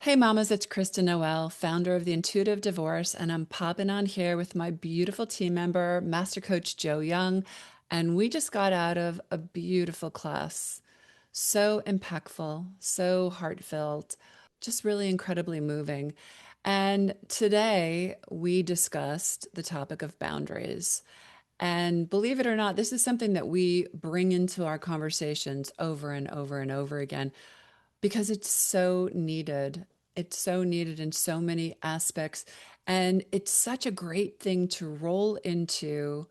Hey mamas, it's Krista Noel, founder of the Intuitive Divorce, and I'm popping on here with my beautiful team member, Master Coach Joe Young, and we just got out of a beautiful class. So impactful, so heartfelt, just really incredibly moving. And today we discussed the topic of boundaries. And believe it or not, this is something that we bring into our conversations over and over and over again because it's so needed. It's so needed in so many aspects. And it's such a great thing to roll into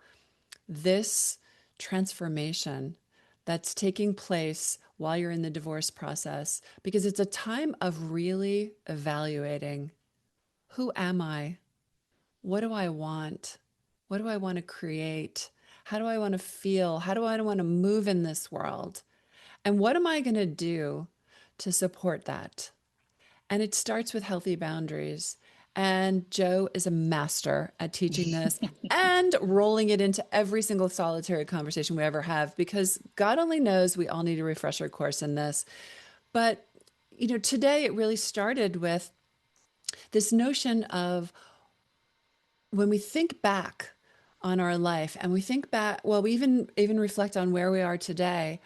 this transformation that's taking place while you're in the divorce process, because it's a time of really evaluating, who am I? What do I want? What do I want to create? How do I want to feel? How do I want to move in this world? And what am I going to do to support that? And it starts with healthy boundaries. And Joe is a master at teaching this and rolling it into every single solitary conversation we ever have, because God only knows we all need a refresher course in this. But, today it really started with this notion of when we think back on our life and we think back, well, we even reflect on where we are today.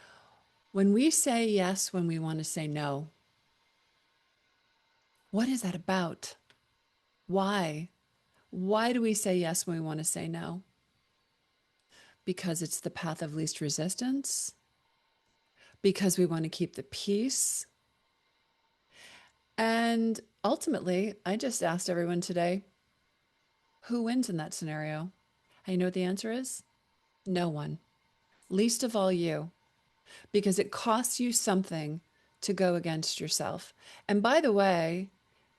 When we say yes, when we want to say no, what is that about? Why? Why do we say yes when we want to say no? Because it's the path of least resistance, because we want to keep the peace. And ultimately, I just asked everyone today, who wins in that scenario? And you know what the answer is? No one. Least of all you, because it costs you something to go against yourself. And by the way,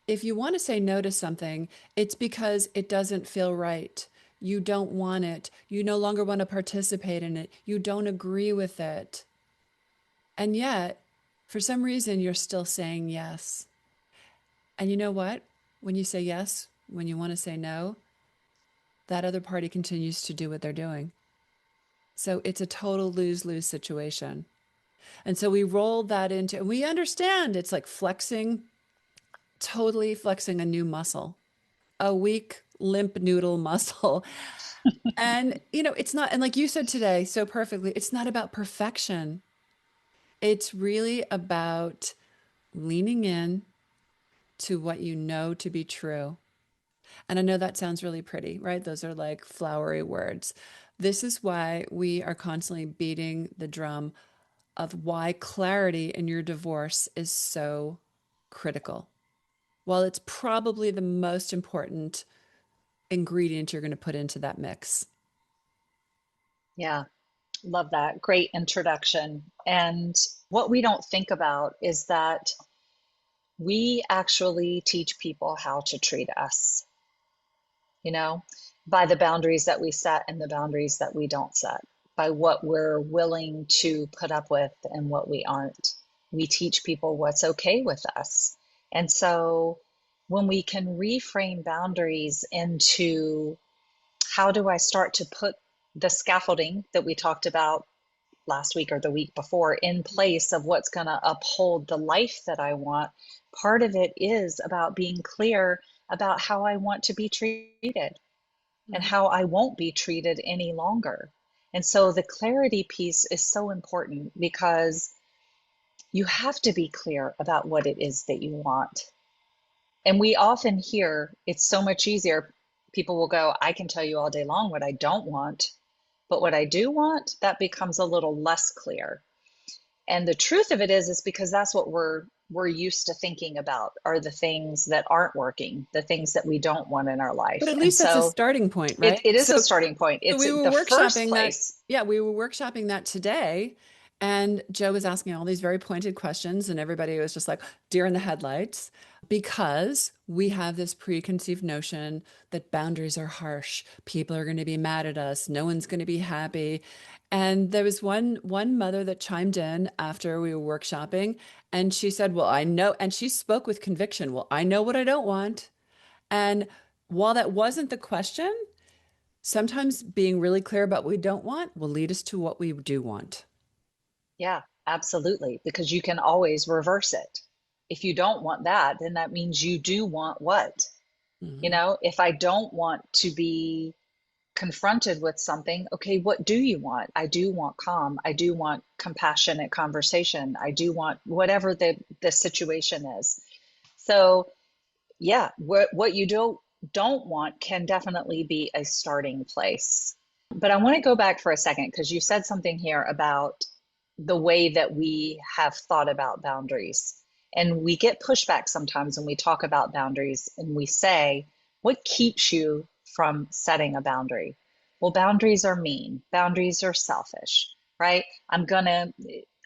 if you want to say no to something, it's because it doesn't feel right. You don't want it. You no longer want to participate in it. You don't agree with it. And yet, for some reason, you're still saying yes. And you know what? When you say yes, when you want to say no, that other party continues to do what they're doing. So it's a total lose lose situation. And so we roll that into, and we understand it's like flexing, totally flexing a new muscle, a weak, limp noodle muscle. And, it's not, and like you said today so perfectly, it's not about perfection. It's really about leaning in to what you know to be true. And I know that sounds really pretty, right? Those are like flowery words. This is why we are constantly beating the drum of why clarity in your divorce is so critical. Well, it's probably the most important ingredient you're going to put into that mix. Yeah, love that. Great introduction. And what we don't think about is that we actually teach people how to treat us, you know, by the boundaries that we set and the boundaries that we don't set, by what we're willing to put up with and what we aren't. We teach people what's okay with us. And so when we can reframe boundaries into how do I start to put the scaffolding that we talked about last week or the week before in place of what's going to uphold the life that I want, part of it is about being clear about how I want to be treated and Mhm. how I won't be treated any longer. And so the clarity piece is so important because you have to be clear about what it is that you want. And we often hear it's so much easier. People will go, I can tell you all day long what I don't want, but what I do want, that becomes a little less clear. And the truth of it is because that's what we're used to thinking about are the things that aren't working, the things that we don't want in our But life. at And least that's a so starting point, it, right? it is a So starting point. So It's we were the first workshopping that. place. Yeah, we were workshopping that today. And Joe was asking all these very pointed questions, and everybody was just like deer in the headlights because we have this preconceived notion that boundaries are harsh. People are going to be mad at us. No one's going to be happy. And there was one mother that chimed in after we were workshopping, and she said, "Well, I know," and she spoke with conviction. "Well, I know what I don't want." And while that wasn't the question, sometimes being really clear about what we don't want will lead us to what we do want. Yeah, absolutely. Because you can always reverse it. if you don't want that, then that means you do want what? Mhm. If I don't want to be confronted with something, okay, what do you want? I do want calm. I do want compassionate conversation. I do want whatever the situation is. So yeah, what you don't want can definitely be a starting place. But I want to go back for a second because you said something here about the way that we have thought about boundaries. And we get pushback sometimes when we talk about boundaries and we say, what keeps you from setting a boundary? Well, boundaries are mean, boundaries are selfish, right? I'm going to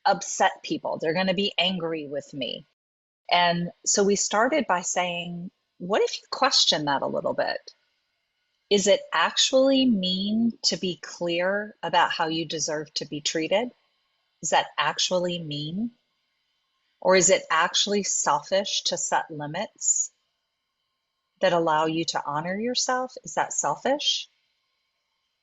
upset people, they're going to be angry with me. And so we started by saying, what if you question that a little bit? Is it actually mean to be clear about how you deserve to be treated? Is that actually mean? Or is it actually selfish to set limits that allow you to honor yourself? Is that selfish?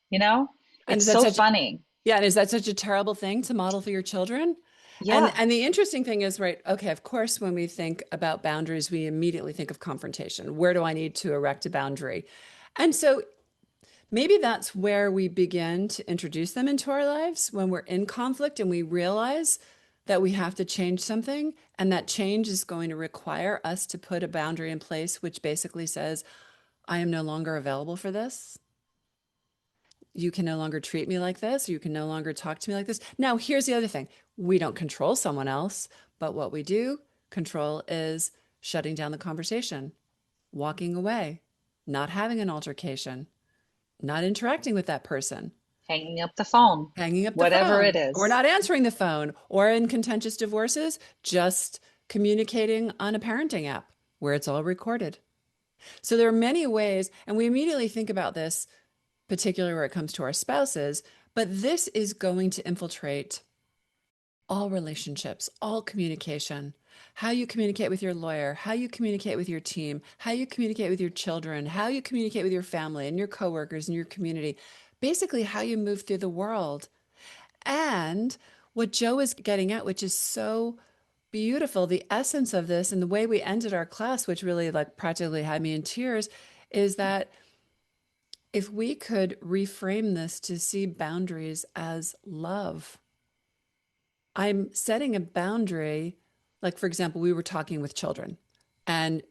You know, And it's is that so such funny. Yeah, and is that such a terrible thing to model for your children? Yeah, And the interesting thing is, right, okay, of course, when we think about boundaries, we immediately think of confrontation. Where do I need to erect a boundary? And so maybe that's where we begin to introduce them into our lives when we're in conflict and we realize that we have to change something, and that change is going to require us to put a boundary in place, which basically says, I am no longer available for this. You can no longer treat me like this. You can no longer talk to me like this. Now, here's the other thing. We don't control someone else, but what we do control is shutting down the conversation, walking away, not having an altercation, not interacting with that person, hanging up the phone, hanging up the whatever it phone, or is. not answering the phone, or in contentious divorces, just communicating on a parenting app where it's all recorded. So there are many ways, and we immediately think about this, particularly where it comes to our spouses, but this is going to infiltrate all relationships, all communication. How you communicate with your lawyer, how you communicate with your team, how you communicate with your children, how you communicate with your family and your coworkers and your community, basically how you move through the world. And what Joe is getting at, which is so beautiful, the essence of this and the way we ended our class, which really like practically had me in tears, is that if we could reframe this to see boundaries as love, I'm setting a boundary. Like, for example, we were talking with children, and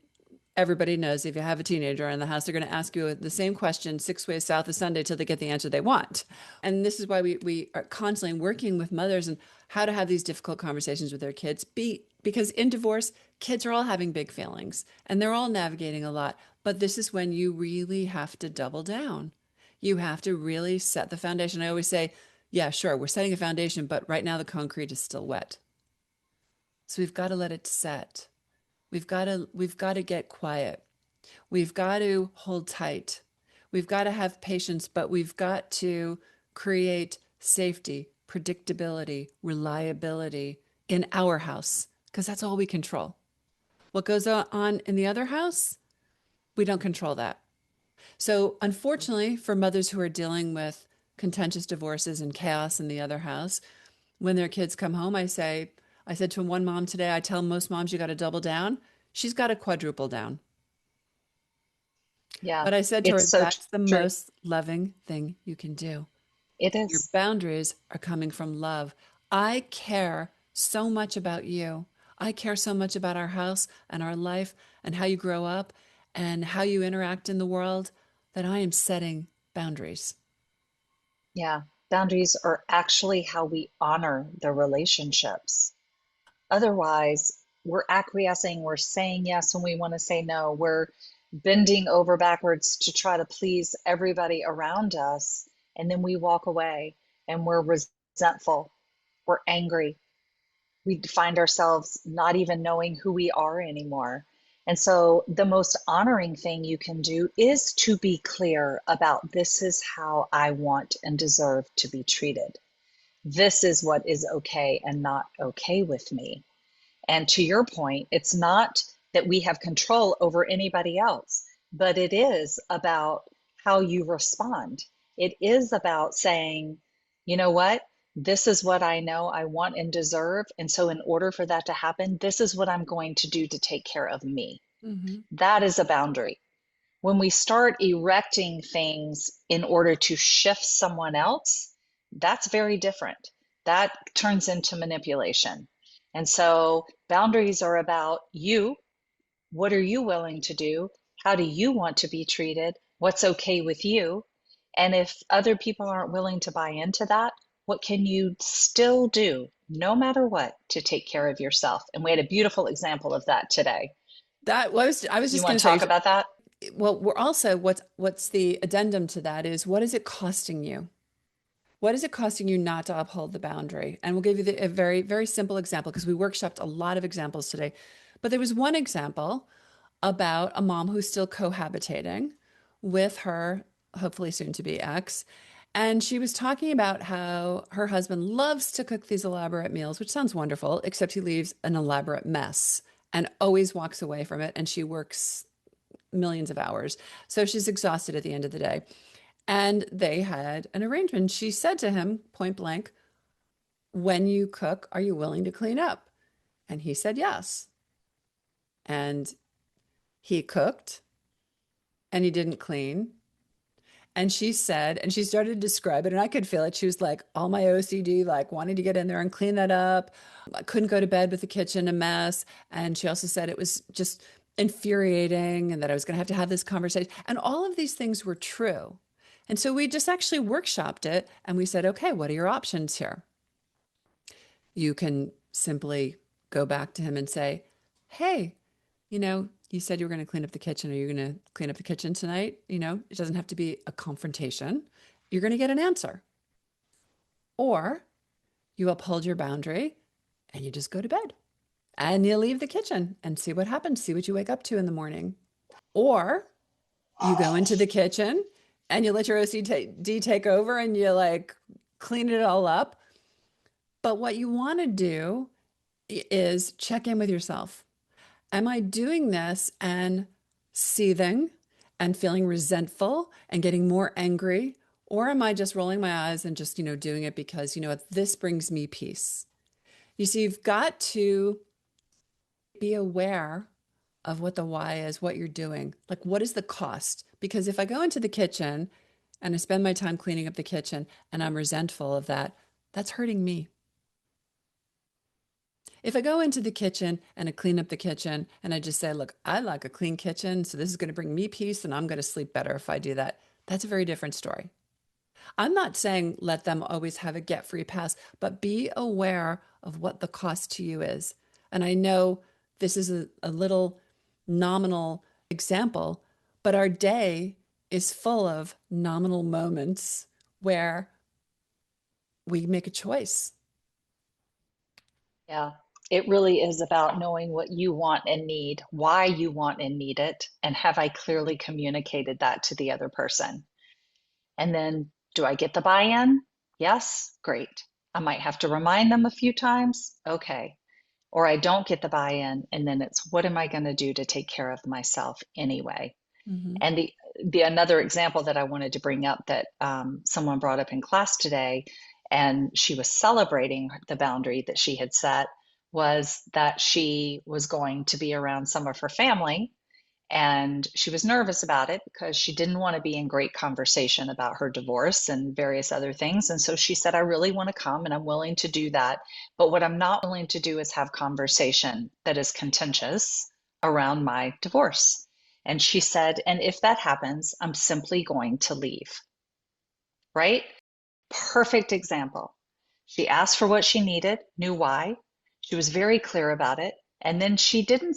everybody knows if you have a teenager in the house, they're going to ask you the same question 6 ways south of Sunday till they get the answer they want. And this is why we are constantly working with mothers and how to have these difficult conversations with their kids. Because in divorce, kids are all having big feelings and they're all navigating a lot. But this is when you really have to double down. You have to really set the foundation. I always say, yeah, sure, we're setting a foundation, but right now the concrete is still wet. So we've got to let it set. We've got to get quiet. We've got to hold tight. We've got to have patience, but we've got to create safety, predictability, reliability in our house because that's all we control. What goes on in the other house, we don't control that. So, unfortunately, for mothers who are dealing with contentious divorces and chaos in the other house, when their kids come home, I said to one mom today, I tell most moms you got to double down. She's got to quadruple down. Yeah, But I said to her, it's so that's the true. most loving thing you can do. It Your is. boundaries are coming from love. I care so much about you. I care so much about our house and our life and how you grow up and how you interact in the world that I am setting boundaries. Yeah. Boundaries are actually how we honor the relationships. Otherwise, we're acquiescing, we're saying yes when we want to say no, we're bending over backwards to try to please everybody around us. And then we walk away and we're resentful, we're angry, we find ourselves not even knowing who we are anymore. And so, the most honoring thing you can do is to be clear about this is how I want and deserve to be treated. This is what is okay and not okay with me. And to your point, it's not that we have control over anybody else, but it is about how you respond. It is about saying, you know what? This is what I know I want and deserve. And so, in order for that to happen, this is what I'm going to do to take care of me. Hmm. That is a boundary. When we start erecting things in order to shift someone else, that's very different. That turns into manipulation. And so, boundaries are about you. What are you willing to do? How do you want to be treated? What's okay with you? And if other people aren't willing to buy into that, what can you still do, no matter what, to take care of yourself? And we had a beautiful example of that today. That was, I was You just going want to to talk say, about that? well, we're also, what's the addendum to that is what is it costing you? What is it costing you not to uphold the boundary? And we'll give you a very, very simple example because we workshopped a lot of examples today. But there was one example about a mom who's still cohabitating with her, hopefully soon to be ex. And she was talking about how her husband loves to cook these elaborate meals, which sounds wonderful, except he leaves an elaborate mess and always walks away from it. And she works millions of hours. So she's exhausted at the end of the day. And they had an arrangement. She said to him point blank, when you cook, are you willing to clean up? And he said yes. And he cooked and he didn't clean. And she said, and she started to describe it, and I could feel it. She was like, all my OCD, like wanting to get in there and clean that up. I couldn't go to bed with the kitchen a mess. And she also said it was just infuriating and that I was going to have this conversation. And all of these things were true. And so we just actually workshopped it and we said, okay, what are your options here? You can simply go back to him and say, hey, you said you were going to clean up the kitchen. Are you going to clean up the kitchen tonight? It doesn't have to be a confrontation. You're going to get an answer. Or you uphold your boundary and you just go to bed and you leave the kitchen and see what happens, see what you wake up to in the morning. Or you go into the kitchen and you let your OCD take over and you like clean it all up. But what you want to do is check in with yourself. Am I doing this and seething and feeling resentful and getting more angry? Or am I just rolling my eyes and just, doing it because, what, this brings me peace? You see, you've got to be aware of what the why is, what you're doing. Like, what is the cost? Because if I go into the kitchen and I spend my time cleaning up the kitchen and I'm resentful of that, that's hurting me. If I go into the kitchen and I clean up the kitchen and I just say, look, I like a clean kitchen, so this is going to bring me peace and I'm going to sleep better if I do that, that's a very different story. I'm not saying let them always have a get free pass, but be aware of what the cost to you is. And I know this is a little nominal example, but our day is full of nominal moments where we make a choice. Yeah. It really is about knowing what you want and need, why you want and need it, and have I clearly communicated that to the other person? And then, do I get the buy-in? Yes, great. I might have to remind them a few times. Okay. Or I don't get the buy-in, and then it's what am I going to do to take care of myself anyway? Mhm. And the another example that I wanted to bring up that someone brought up in class today, and she was celebrating the boundary that she had set, was that she was going to be around some of her family, and she was nervous about it because she didn't want to be in great conversation about her divorce and various other things. And so she said, I really want to come and I'm willing to do that. But what I'm not willing to do is have conversation that is contentious around my divorce. And she said, and if that happens, I'm simply going to leave, right? Perfect example. She asked for what she needed, knew why. She was very clear about it. And then she didn't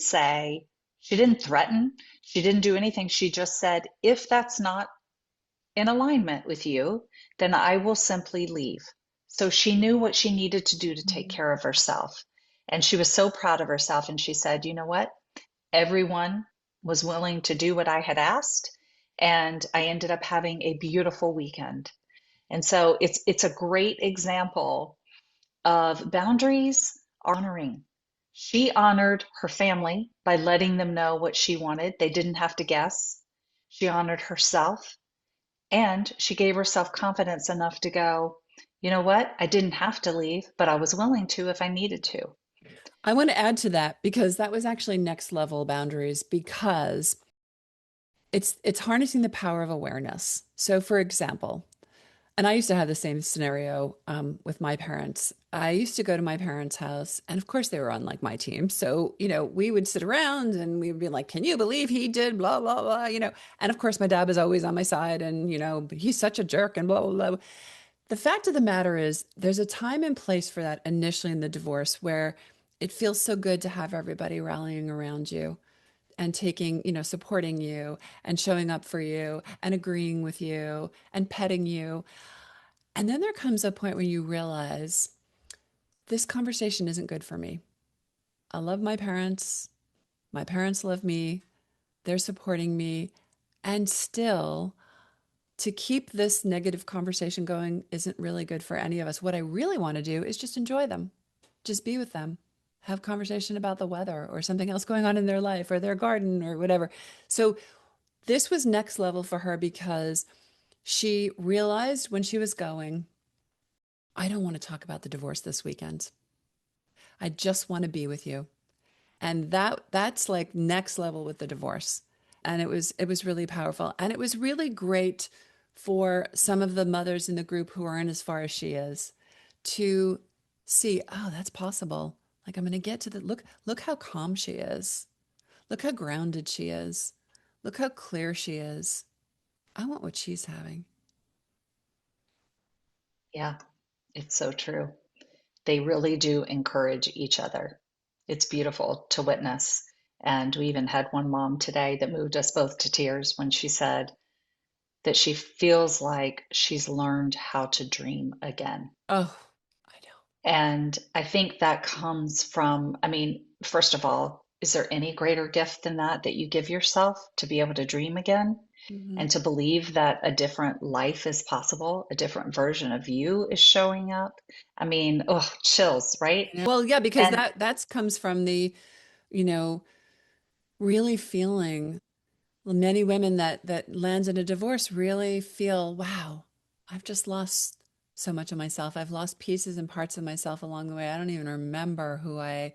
threaten, she didn't do anything. She just said, if that's not in alignment with you, then I will simply leave. So she knew what she needed to do to take Mhm. care of herself. And she was so proud of herself. And she said, you know what? Everyone was willing to do what I had asked. And I ended up having a beautiful weekend. And so it's a great example of boundaries honoring. She honored her family by letting them know what she wanted. They didn't have to guess. She honored herself and she gave herself confidence enough to go, You know what? I didn't have to leave, but I was willing to if I needed to. I want to add to that because that was actually next level boundaries because it's harnessing the power of awareness. So for example, and I used to have the same scenario with my parents. I used to go to my parents' house, and of course, they were on like my team. So, we would sit around and we would be like, can you believe he did blah, blah, blah, And of course, my dad was always on my side, and, he's such a jerk and blah, blah, blah. The fact of the matter is, there's a time and place for that initially in the divorce where it feels so good to have everybody rallying around you and taking, supporting you and showing up for you and agreeing with you and petting you. And then there comes a point where you realize this conversation isn't good for me. I love my parents. My parents love me. They're supporting me. And still, to keep this negative conversation going isn't really good for any of us. What I really want to do is just enjoy them, just be with them, have conversation about the weather or something else going on in their life or their garden or whatever. So this was next level for her because she realized when she was going, I don't want to talk about the divorce this weekend. I just want to be with you. And that's like next level with the divorce. And it was really powerful. And it was really great for some of the mothers in the group who aren't as far as she is to see, oh, that's possible. Like I'm going to get to the look how calm she is. Look how grounded she is. Look how clear she is. I want what she's having. Yeah, it's so true. They really do encourage each other. It's beautiful to witness. And we even had one mom today that moved us both to tears when she said that she feels like she's learned how to dream again. Oh, I And I think that comes from, I mean, first of all, is there any greater gift than that you give yourself to be able to dream again know. and to believe that a different life is possible, a different version of you is showing up? I mean, oh, chills, right? Well, yeah, because And that comes from the, you know, really feeling. Well, many women that lands in a divorce really feel, wow, I've just lost so much of myself. I've lost pieces and parts of myself along the way. I don't even remember who I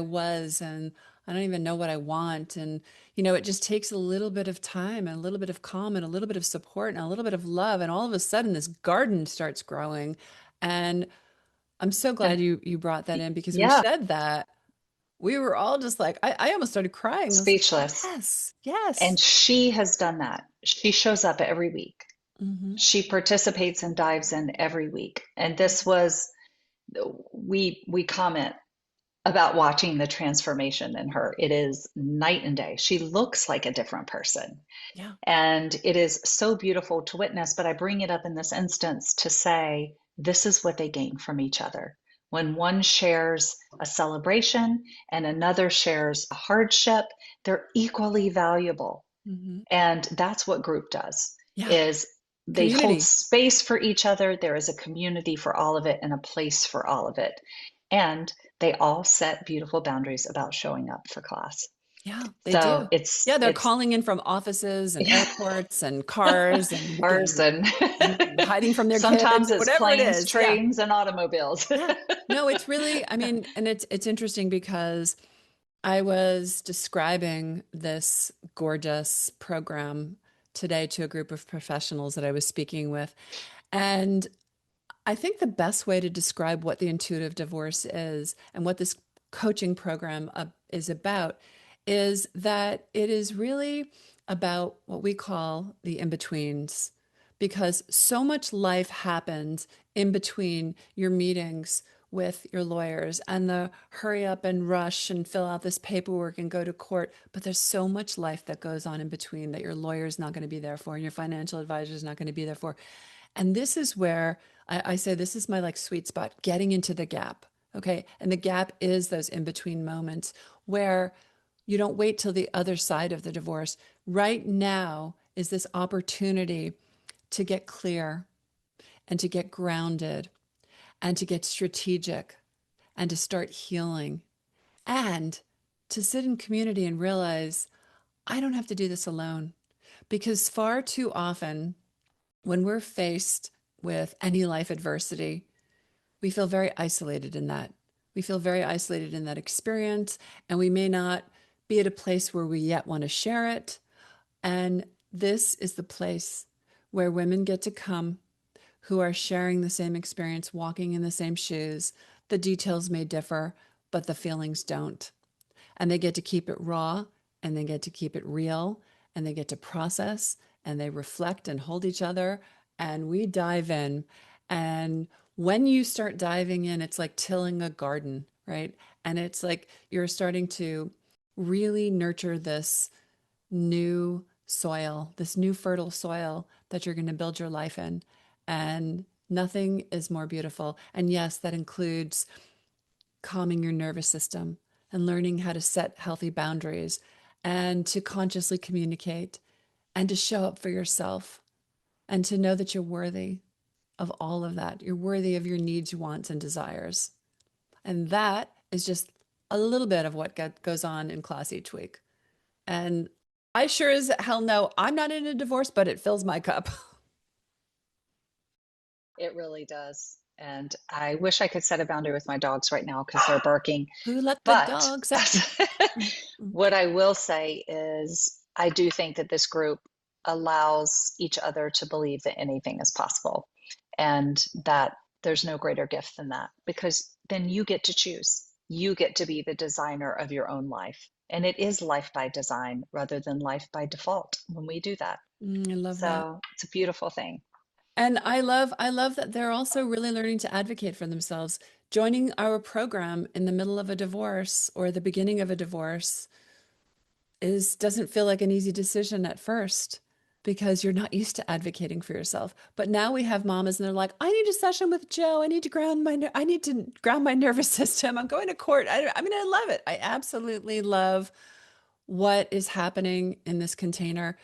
was, and I don't even know what I want. And it just takes a little bit of time and a little bit of calm and a little bit of support and a little bit of love, and all of a sudden this garden starts growing. And I'm so glad and you brought that in because when she yeah, said that, we were all just like, I almost started crying. I was like, speechless. yes, yes. And she has done that. She shows up every week. Hmm. She participates and dives in every week. And this was we comment about watching the transformation in her. It is night and day. She looks like a different person. Yeah. And it is so beautiful to witness. But I bring it up in this instance to say this is what they gain from each other. When one shares a celebration and another shares a hardship, they're equally valuable. Hmm. And that's what group does Yeah. is they hold Community. space for each other. There is a community for all of it and a place for all of it. And they all set beautiful boundaries about showing up for class. Yeah, they So do. it's Yeah, they're it's calling in from offices and airports and cars and cars and and hiding from their kids sometimes or it's whatever it planes, is. Yeah. trains, and automobiles. Yeah. No, it's really, I mean, and it's interesting because I was describing this gorgeous program today to a group of professionals that I was speaking with. And I think the best way to describe what the intuitive divorce is and what this coaching program is about is that it is really about what we call the in-betweens, because so much life happens in between your meetings with your lawyers and the hurry up and rush and fill out this paperwork and go to court. But there's so much life that goes on in between that your lawyer is not going to be there for and your financial advisor is not going to be there for. And this is where I say this is my like sweet spot, getting into the gap. Okay. And the gap is those in between moments where you don't wait till the other side of the divorce. Right now is this opportunity to get clear and to get grounded and to get strategic and to start healing and to sit in community and realize I don't have to do this alone. Because far too often, when we're faced with any life adversity, we feel very isolated in that. We feel very isolated in that experience, and we may not be at a place where we yet want to share it. And this is the place where women get to come who are sharing the same experience, walking in the same shoes. The details may differ, but the feelings don't. And they get to keep it raw, and they get to keep it real, and they get to process, and they reflect and hold each other, and we dive in. And when you start diving in, it's like tilling a garden, right? And it's like you're starting to really nurture this new soil, this new fertile soil that you're going to build your life in. And nothing is more beautiful. And yes, that includes calming your nervous system and learning how to set healthy boundaries and to consciously communicate and to show up for yourself and to know that you're worthy of all of that. You're worthy of your needs, wants, and desires. And that is just a little bit of what goes on in class each week. And I sure as hell know I'm not in a divorce, but it fills my cup. It really does. And I wish I could set a boundary with my dogs right now because they're barking. Who let the But dogs out? what I will say is, I do think that this group allows each other to believe that anything is possible and that there's no greater gift than that because then you get to choose. You get to be the designer of your own life. And it is life by design rather than life by default when we do that. I love that. So it's a beautiful thing. And I love that they're also really learning to advocate for themselves. Joining our program in the middle of a divorce or the beginning of a divorce is doesn't feel like an easy decision at first because you're not used to advocating for yourself. But now we have mamas and they're like, I need a session with Joe. I need to ground my nervous system. I'm going to court. I mean, I love it. I absolutely love what is happening in this container.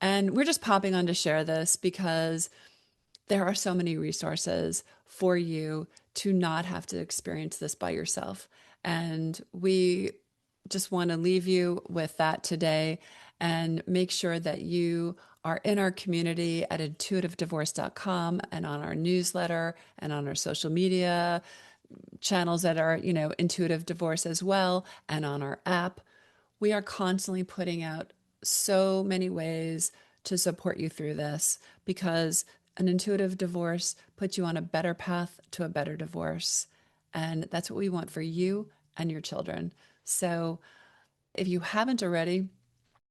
And we're just popping on to share this because there are so many resources for you to not have to experience this by yourself. And we just want to leave you with that today and make sure that you are in our community at intuitivedivorce.com and on our newsletter and on our social media channels that are, Intuitive Divorce as well, and on our app. We are constantly putting out so many ways to support you through this because an intuitive divorce puts you on a better path to a better divorce. And that's what we want for you and your children. So if you haven't already,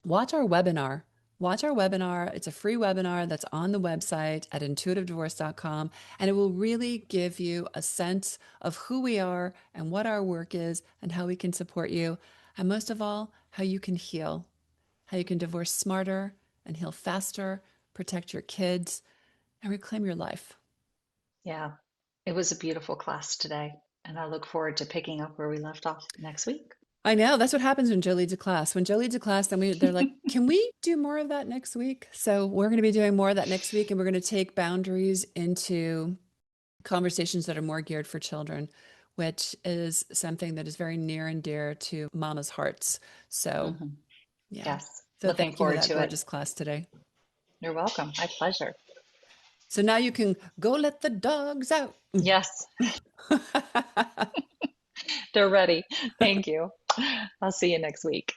watch our webinar. Watch our webinar. It's a free webinar that's on the website at intuitivedivorce.com, and it will really give you a sense of who we are and what our work is and how we can support you. And most of all, how you can heal, how you can divorce smarter and heal faster, protect your kids, and reclaim your life. Yeah, it was a beautiful class today, and I look forward to picking up where we left off next week. I know that's what happens when Joe leads a class. When Joe leads a class, then they're like, "Can we do more of that next week?" So we're going to be doing more of that next week, and we're going to take boundaries into conversations that are more geared for children, which is something that is very near and dear to mama's hearts. So, Hmm. yeah. Yes, So looking thank you for forward that to it. gorgeous class today. You're welcome. My pleasure. So now you can go let the dogs out. Yes, they're ready. Thank you. I'll see you next week.